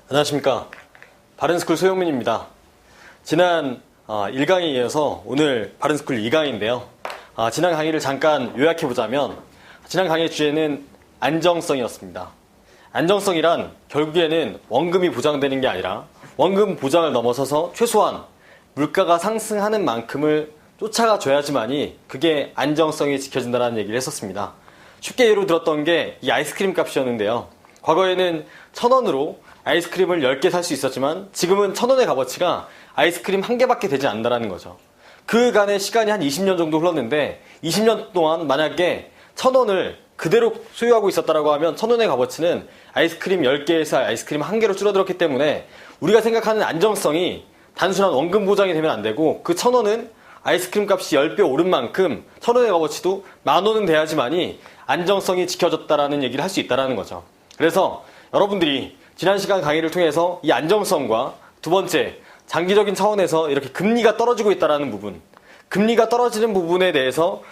안녕하십니까. 바른스쿨 소영민입니다. 지난 1강에 이어서 오늘 바른스쿨 2강인데요. 지난 강의를 잠깐 요약해보자면 지난 강의의 주제는 안정성이었습니다. 안정성이란 결국에는 원금이 보장되는 게 아니라 원금 보장을 넘어서서 최소한 물가가 상승하는 만큼을 쫓아가줘야지만이 그게 안정성이 지켜진다는 얘기를 했었습니다. 쉽게 예로 들었던 게 이 아이스크림 값이었는데요. 과거에는 1,000원으로 아이스크림을 10개 살 수 있었지만 지금은 1,000원의 값어치가 아이스크림 1개밖에 되지 않는다는 거죠. 그간의 시간이 한 20년 정도 흘렀는데 20년 동안 만약에 1,000원을 그대로 소유하고 있었다고 하면 1,000원의 값어치는 아이스크림 10개에서 아이스크림 1개로 줄어들었기 때문에 우리가 생각하는 안정성이 단순한 원금 보장이 되면 안 되고 그 1,000원은 아이스크림 값이 10배 오른 만큼 1,000원의 값어치도 10,000원은 돼야지만이 안정성이 지켜졌다라는 얘기를 할 수 있다는 거죠. 그래서 여러분들이 지난 시간 강의를 통해서 이 안정성과 두 번째, 장기적인 차원에서 이렇게 금리가 떨어지고 있다는 부분, 금리가 떨어지는 부분에 대해서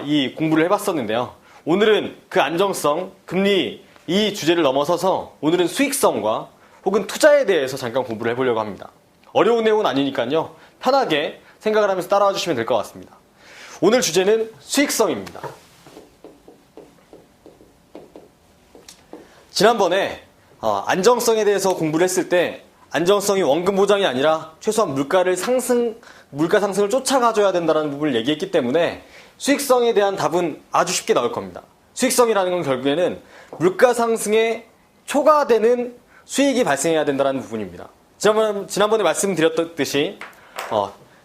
이 공부를 해봤었는데요. 오늘은 그 안정성, 금리 이 주제를 넘어서서 오늘은 수익성과 혹은 투자에 대해서 잠깐 공부를 해보려고 합니다. 어려운 내용은 아니니까요. 편하게 생각을 하면서 따라와 주시면 될 것 같습니다. 오늘 주제는 수익성입니다. 지난번에 안정성에 대해서 공부를 했을 때 안정성이 원금 보장이 아니라 최소한 물가 상승을 쫓아가줘야 된다는 부분을 얘기했기 때문에 수익성에 대한 답은 아주 쉽게 나올 겁니다. 수익성이라는 건 결국에는 물가 상승에 초과되는 수익이 발생해야 된다는 부분입니다. 지난번에 말씀드렸듯이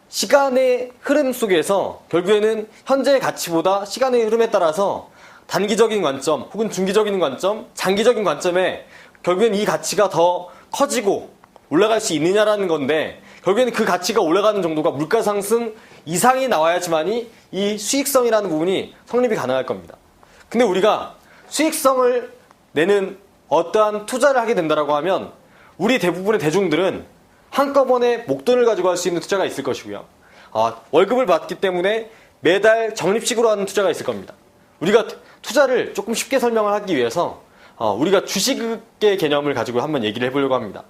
시간의 흐름 속에서 결국에는 현재의 가치보다 시간의 흐름에 따라서 단기적인 관점 혹은 중기적인 관점, 장기적인 관점에 결국엔 이 가치가 더 커지고 올라갈 수 있느냐라는 건데 결국에는 그 가치가 올라가는 정도가 물가 상승 이상이 나와야지만이 이 수익성이라는 부분이 성립이 가능할 겁니다. 근데 우리가 수익성을 내는 어떠한 투자를 하게 된다고 하면 우리 대부분의 대중들은 한꺼번에 목돈을 가지고 할 수 있는 투자가 있을 것이고요. 월급을 받기 때문에 매달 적립식으로 하는 투자가 있을 겁니다. 우리가 투자를 조금 쉽게 설명을 하기 위해서 우리가 주식의 개념을 가지고 한번 얘기를 해보려고 합니다.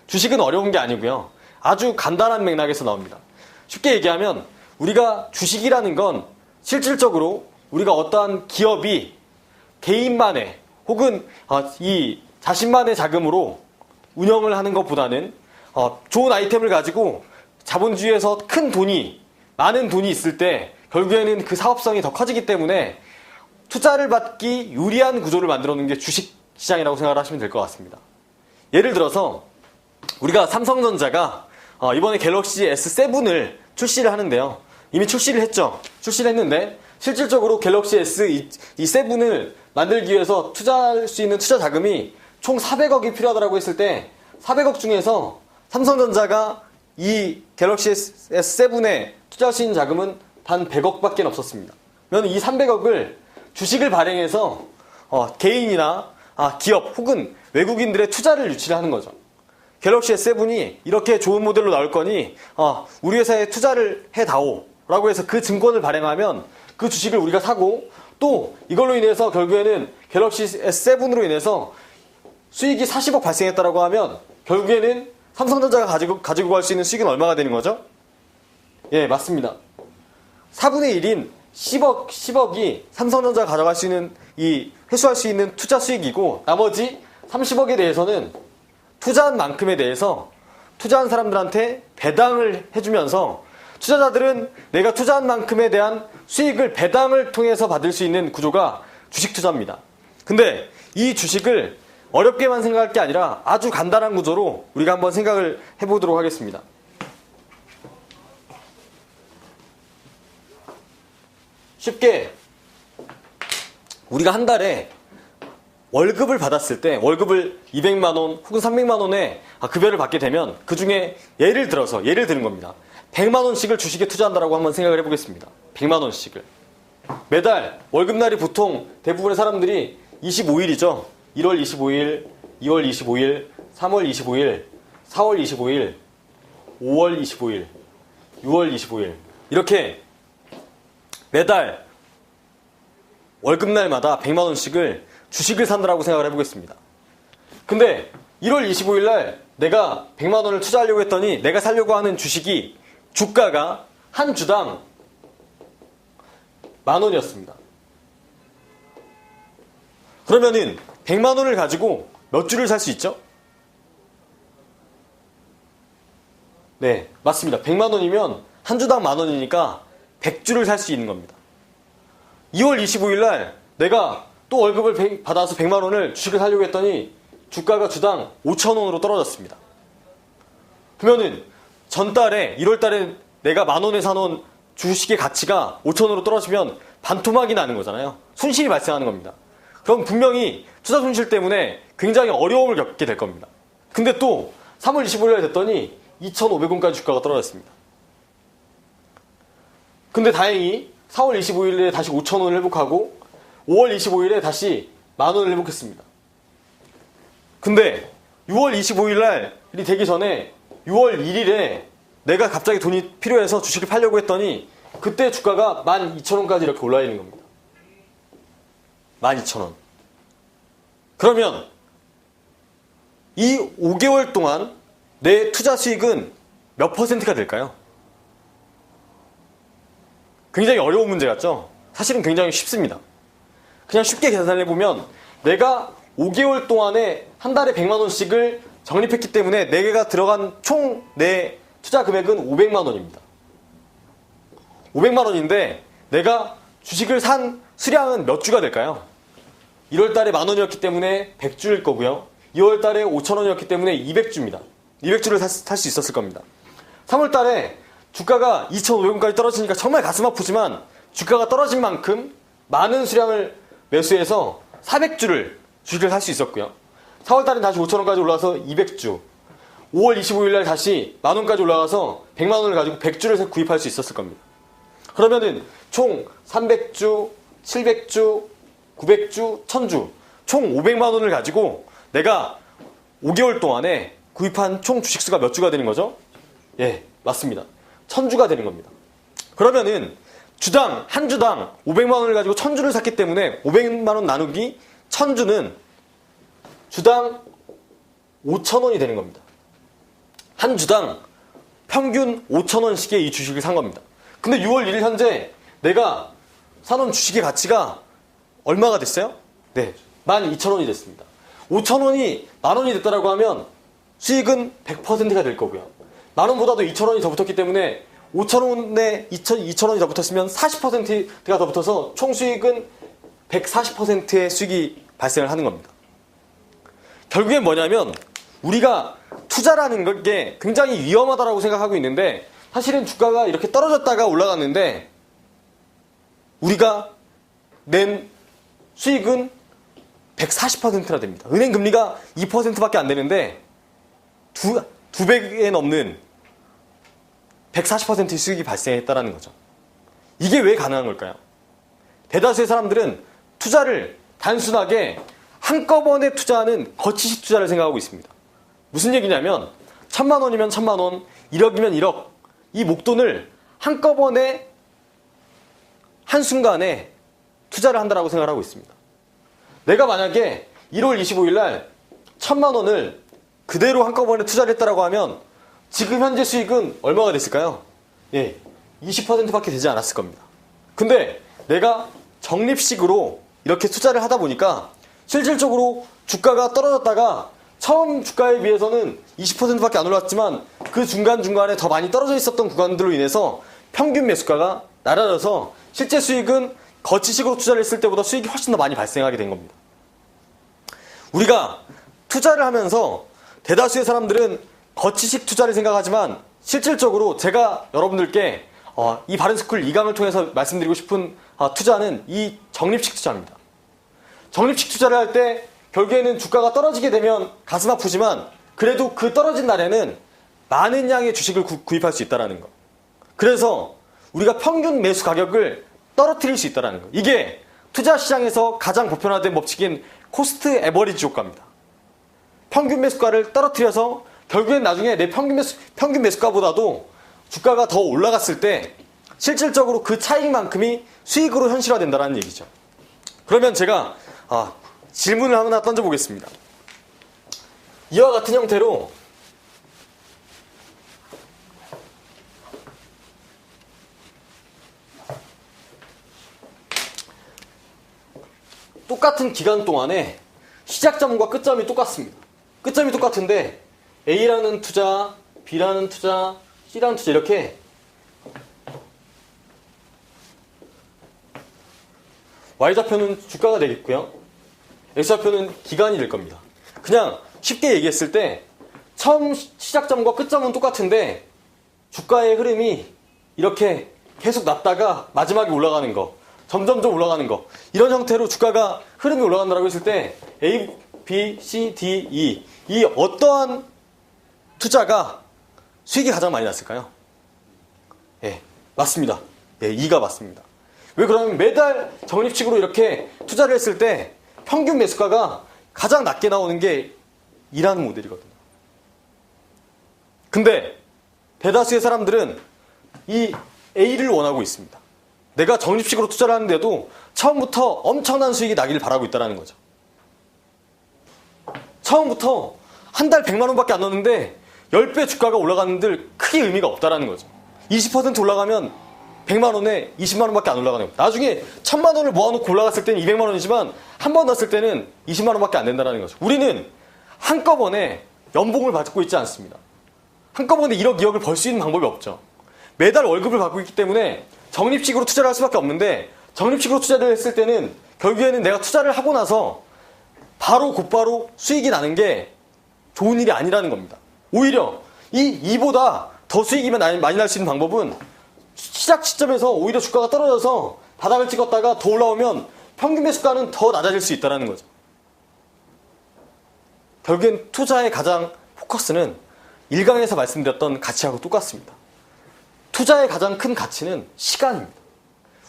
주식은 어려운 게 아니고요. 아주 간단한 맥락에서 나옵니다. 쉽게 얘기하면 우리가 주식이라는 건 실질적으로 우리가 어떠한 기업이 개인만의 혹은 이 자신만의 자금으로 운영을 하는 것보다는 좋은 아이템을 가지고 자본주의에서 많은 돈이 있을 때 결국에는 그 사업성이 더 커지기 때문에 투자를 받기 유리한 구조를 만들어 놓은 게 주식시장이라고 생각을 하시면 될 것 같습니다. 예를 들어서 우리가 삼성전자가 이번에 갤럭시 S7을 출시를 하는데요. 이미 출시를 했죠. 출시를 했는데 실질적으로 갤럭시 S7을 만들기 위해서 투자할 수 있는 투자 자금이 총 400억이 필요하다고 했을 때 400억 중에서 삼성전자가 이 갤럭시 S7에 투자할 수 있는 자금은 단 100억밖에 없었습니다. 그러면 이 300억을 주식을 발행해서 개인이나 기업 혹은 외국인들의 투자를 유치를 하는 거죠. 갤럭시 S7이 이렇게 좋은 모델로 나올 거니 우리 회사에 투자를 해다오 라고 해서 그 증권을 발행하면 그 주식을 우리가 사고 또 이걸로 인해서 결국에는 갤럭시 S7으로 인해서 수익이 40억 발생했다고 하면 결국에는 삼성전자가 가지고 갈 수 있는 수익은 얼마가 되는 거죠? 예, 맞습니다. 4분의 1인 10억이 삼성전자가 가져갈 수 있는 회수할 수 있는 투자 수익이고 나머지 30억에 대해서는 투자한 만큼에 대해서 투자한 사람들한테 배당을 해주면서 투자자들은 내가 투자한 만큼에 대한 수익을 배당을 통해서 받을 수 있는 구조가 주식 투자입니다. 근데 이 주식을 어렵게만 생각할 게 아니라 아주 간단한 구조로 우리가 한번 생각을 해보도록 하겠습니다. 쉽게 우리가 한 달에 월급을 받았을 때 월급을 200만원 혹은 300만원의 급여를 받게 되면 그 중에 예를 드는 겁니다. 100만원씩을 주식에 투자한다고 한번 생각을 해보겠습니다. 100만원씩을 매달 월급날이 보통 대부분의 사람들이 25일이죠. 1월 25일, 2월 25일, 3월 25일, 4월 25일, 5월 25일, 6월 25일 이렇게 매달 월급날마다 100만원씩을 주식을 산다라고 생각을 해보겠습니다. 근데 1월 25일 날 내가 100만 원을 투자하려고 했더니 내가 사려고 하는 주식이 주가가 한 주당 10,000원이었습니다. 그러면은 100만 원을 가지고 몇 주를 살 수 있죠? 네, 맞습니다. 100만 원이면 한 주당 10,000원이니까 100주를 살 수 있는 겁니다. 2월 25일 날 내가 또 월급을 받아서 100만 원을 주식을 사려고 했더니 주가가 주당 5,000원으로 떨어졌습니다. 그러면은 전달에 1월 달에 내가 10,000원에 사놓은 주식의 가치가 5,000원으로 떨어지면 반토막이 나는 거잖아요. 손실이 발생하는 겁니다. 그럼 분명히 투자 손실 때문에 굉장히 어려움을 겪게 될 겁니다. 근데 또 3월 25일 날 됐더니 2,500원까지 주가가 떨어졌습니다. 근데 다행히 4월 25일에 다시 5,000원을 회복하고 5월 25일에 다시 10,000원을 회복했습니다. 근데 6월 25일 날이 되기 전에 6월 1일에 내가 갑자기 돈이 필요해서 주식을 팔려고 했더니 그때 주가가 12,000원까지 이렇게 올라 있는 겁니다. 12,000원. 그러면 이 5개월 동안 내 투자 수익은 몇 퍼센트가 될까요? 굉장히 어려운 문제 같죠? 사실은 굉장히 쉽습니다. 그냥 쉽게 계산을 해보면 내가 5개월 동안에 한 달에 100만 원씩을 적립했기 때문에 내가 들어간 총 내 투자 금액은 500만 원입니다. 500만 원인데 내가 주식을 산 수량은 몇 주가 될까요? 1월 달에 10,000원이었기 때문에 100주일 거고요. 2월 달에 5,000원이었기 때문에 200주입니다. 200주를 살 수 있었을 겁니다. 3월 달에 주가가 2,500원까지 떨어지니까 정말 가슴 아프지만 주가가 떨어진 만큼 많은 수량을 매수해서 400주를 주식을 살 수 있었고요. 4월 달엔 다시 5,000원까지 올라와서 200주. 5월 25일 날 다시 10,000원까지 올라가서 100만 원을 가지고 100주를 구입할 수 있었을 겁니다. 그러면은 총 300주, 700주, 900주, 1000주, 총 500만 원을 가지고 내가 5개월 동안에 구입한 총 주식수가 몇 주가 되는 거죠? 예, 맞습니다. 1000주가 되는 겁니다. 그러면은 주당, 한 주당 500만 원을 가지고 1000주를 샀기 때문에 500만 원 나누기 1000주는 주당 5,000원이 되는 겁니다. 한 주당 평균 5,000원씩의 이 주식을 산 겁니다. 근데 6월 1일 현재 내가 사놓은 주식의 가치가 얼마가 됐어요? 네, 12,000원이 됐습니다. 5,000원이 만원이 됐다라고 하면 수익은 100%가 될 거고요. 만원보다도 2,000원이 더 붙었기 때문에 5,000원에 2,000원이 더 붙었으면 40%가 더 붙어서 총 수익은 140%의 수익이 발생을 하는 겁니다. 결국엔 뭐냐면 우리가 투자라는 게 굉장히 위험하다고 생각하고 있는데 사실은 주가가 이렇게 떨어졌다가 올라갔는데 우리가 낸 수익은 140%나 됩니다. 은행 금리가 2%밖에 안 되는데 두 배에 넘는 140%의 수익이 발생했다는 거죠. 이게 왜 가능한 걸까요? 대다수의 사람들은 투자를 단순하게 한꺼번에 투자하는 거치식 투자를 생각하고 있습니다. 무슨 얘기냐면 1,000만 원이면 1,000만 원, 1억이면 1억 이 목돈을 한꺼번에 한순간에 투자를 한다라고 생각을 하고 있습니다. 내가 만약에 1월 25일 날 1,000만 원을 그대로 한꺼번에 투자를 했다라고 하면 지금 현재 수익은 얼마가 됐을까요? 예, 20%밖에 되지 않았을 겁니다. 근데 내가 적립식으로 이렇게 투자를 하다 보니까 실질적으로 주가가 떨어졌다가 처음 주가에 비해서는 20%밖에 안 올랐지만 그 중간중간에 더 많이 떨어져 있었던 구간들로 인해서 평균 매수가가 낮아져서 실제 수익은 거치식으로 투자를 했을 때보다 수익이 훨씬 더 많이 발생하게 된 겁니다. 우리가 투자를 하면서 대다수의 사람들은 거치식 투자를 생각하지만 실질적으로 제가 여러분들께 이 바른스쿨 2강을 통해서 말씀드리고 싶은 투자는 이 적립식 투자입니다. 적립식 투자를 할 때 결국에는 주가가 떨어지게 되면 가슴 아프지만 그래도 그 떨어진 날에는 많은 양의 주식을 구입할 수 있다는 거. 그래서 우리가 평균 매수 가격을 떨어뜨릴 수 있다는 거. 이게 투자 시장에서 가장 보편화된 법칙인 코스트 에버리지 효과입니다. 평균 매수가를 떨어뜨려서 결국엔 나중에 내 평균 매수가보다도 주가가 더 올라갔을 때 실질적으로 그 차익만큼이 수익으로 현실화된다는 얘기죠. 그러면 제가 질문을 하나 던져보겠습니다. 이와 같은 형태로 똑같은 기간 동안에 시작점과 끝점이 똑같습니다. 끝점이 똑같은데 A라는 투자, B라는 투자, C라는 투자 이렇게 Y좌표는 주가가 되겠고요. X좌표는 기간이 될 겁니다. 그냥 쉽게 얘기했을 때 처음 시작점과 끝점은 똑같은데 주가의 흐름이 이렇게 계속 낮다가 마지막에 올라가는 거, 점점점 올라가는 거, 이런 형태로 주가가 흐름이 올라간다고 했을 때 A, B, C, D, E 이 어떠한 투자가 수익이 가장 많이 났을까요? 예, 맞습니다. 예, E가 맞습니다. 왜 그러냐면 매달 적립식으로 이렇게 투자를 했을 때 평균 매수가가 가장 낮게 나오는 게 E라는 모델이거든요. 근데 대다수의 사람들은 이 A를 원하고 있습니다. 내가 적립식으로 투자를 하는데도 처음부터 엄청난 수익이 나기를 바라고 있다는 거죠. 처음부터 한 달 100만 원밖에 안 넣었는데 10배 주가가 올라가는들 크게 의미가 없다는 거죠. 20% 올라가면 100만 원에 20만 원밖에 안 올라가는 거예요. 나중에 1000만 원을 모아놓고 올라갔을 때는 200만 원이지만 한 번 넣었을 때는 20만 원밖에 안 된다는 거죠. 우리는 한꺼번에 연봉을 받고 있지 않습니다. 한꺼번에 1억, 2억을 벌 수 있는 방법이 없죠. 매달 월급을 받고 있기 때문에 적립식으로 투자를 할 수밖에 없는데 적립식으로 투자를 했을 때는 결국에는 내가 투자를 하고 나서 바로 곧바로 수익이 나는 게 좋은 일이 아니라는 겁니다. 오히려 이보다 더 수익이 많이 날 수 있는 방법은 시작 시점에서 오히려 주가가 떨어져서 바닥을 찍었다가 더 올라오면 평균 매수가는 더 낮아질 수 있다는 거죠. 결국엔 투자의 가장 포커스는 1강에서 말씀드렸던 가치하고 똑같습니다. 투자의 가장 큰 가치는 시간입니다.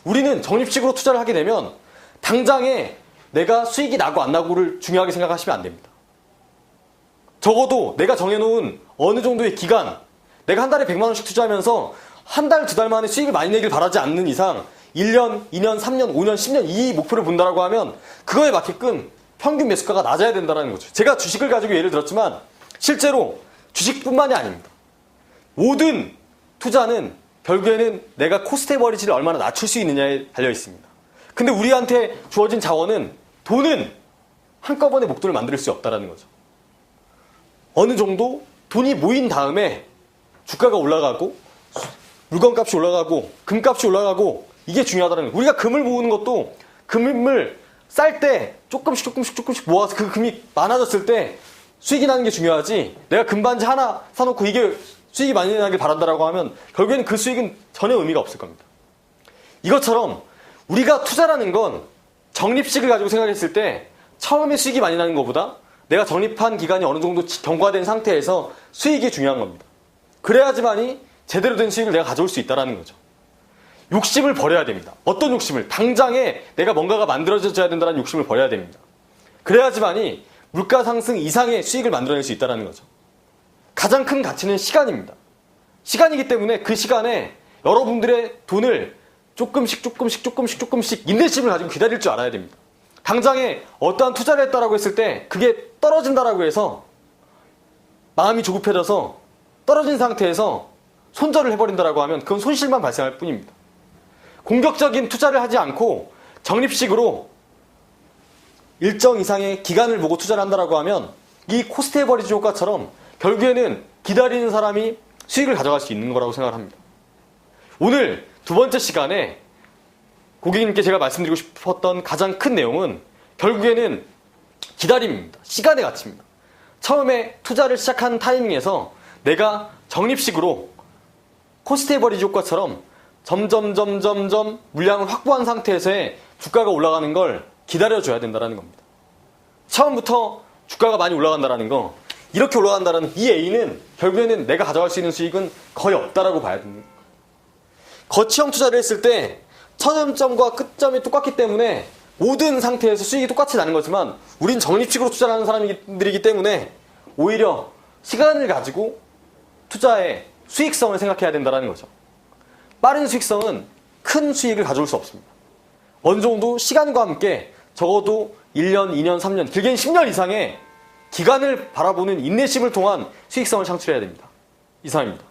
우리는 적립식으로 투자를 하게 되면 당장에 내가 수익이 나고 안 나고를 중요하게 생각하시면 안 됩니다. 적어도 내가 정해놓은 어느 정도의 기간, 내가 한 달에 100만 원씩 투자하면서 한 달, 두 달 만에 수익을 많이 내길 바라지 않는 이상 1년, 2년, 3년, 5년, 10년 이 목표를 본다라고 하면 그거에 맞게끔 평균 매수가가 낮아야 된다는 거죠. 제가 주식을 가지고 예를 들었지만 실제로 주식뿐만이 아닙니다. 모든 투자는 결국에는 내가 코스트 에버리지를 얼마나 낮출 수 있느냐에 달려 있습니다. 근데 우리한테 주어진 자원은 돈은 한꺼번에 목돈을 만들 수 없다는 거죠. 어느 정도 돈이 모인 다음에 주가가 올라가고 물건값이 올라가고 금값이 올라가고 이게 중요하다는 거예요. 우리가 금을 모으는 것도 금을 쌀 때 조금씩 모아서 그 금이 많아졌을 때 수익이 나는 게 중요하지, 내가 금반지 하나 사놓고 이게 수익이 많이 나길 바란다라고 하면 결국에는 그 수익은 전혀 의미가 없을 겁니다. 이것처럼 우리가 투자라는 건 적립식을 가지고 생각했을 때 처음에 수익이 많이 나는 것보다 내가 적립한 기간이 어느 정도 경과된 상태에서 수익이 중요한 겁니다. 그래야지만이 제대로 된 수익을 내가 가져올 수 있다는 거죠. 욕심을 버려야 됩니다. 어떤 욕심을? 당장에 내가 뭔가가 만들어져야 된다는 욕심을 버려야 됩니다. 그래야지만이 물가 상승 이상의 수익을 만들어낼 수 있다는 거죠. 가장 큰 가치는 시간입니다. 시간이기 때문에 그 시간에 여러분들의 돈을 조금씩 인내심을 가지고 기다릴 줄 알아야 됩니다. 당장에 어떠한 투자를 했다라고 했을 때 그게 떨어진다라고 해서 마음이 조급해져서 떨어진 상태에서 손절을 해버린다라고 하면 그건 손실만 발생할 뿐입니다. 공격적인 투자를 하지 않고 적립식으로 일정 이상의 기간을 보고 투자를 한다라고 하면 이 코스트 에버리지 효과처럼 결국에는 기다리는 사람이 수익을 가져갈 수 있는 거라고 생각을 합니다. 오늘 두 번째 시간에 고객님께 제가 말씀드리고 싶었던 가장 큰 내용은 결국에는 기다림입니다. 시간의 가치입니다. 처음에 투자를 시작한 타이밍에서 내가 적립식으로 코스트 에버리지 효과처럼 점점 물량을 확보한 상태에서의 주가가 올라가는 걸 기다려줘야 된다는 겁니다. 처음부터 주가가 많이 올라간다는 거, 이렇게 올라간다는 이 A는 결국에는 내가 가져갈 수 있는 수익은 거의 없다라고 봐야 됩니다. 거치형 투자를 했을 때 처음점과 끝점이 똑같기 때문에 모든 상태에서 수익이 똑같이 나는 거지만 우린 적립식으로 투자를 하는 사람들이기 때문에 오히려 시간을 가지고 투자의 수익성을 생각해야 된다는 거죠. 빠른 수익성은 큰 수익을 가져올 수 없습니다. 어느 정도 시간과 함께 적어도 1년, 2년, 3년, 길게는 10년 이상의 기간을 바라보는 인내심을 통한 수익성을 창출해야 됩니다. 이상입니다.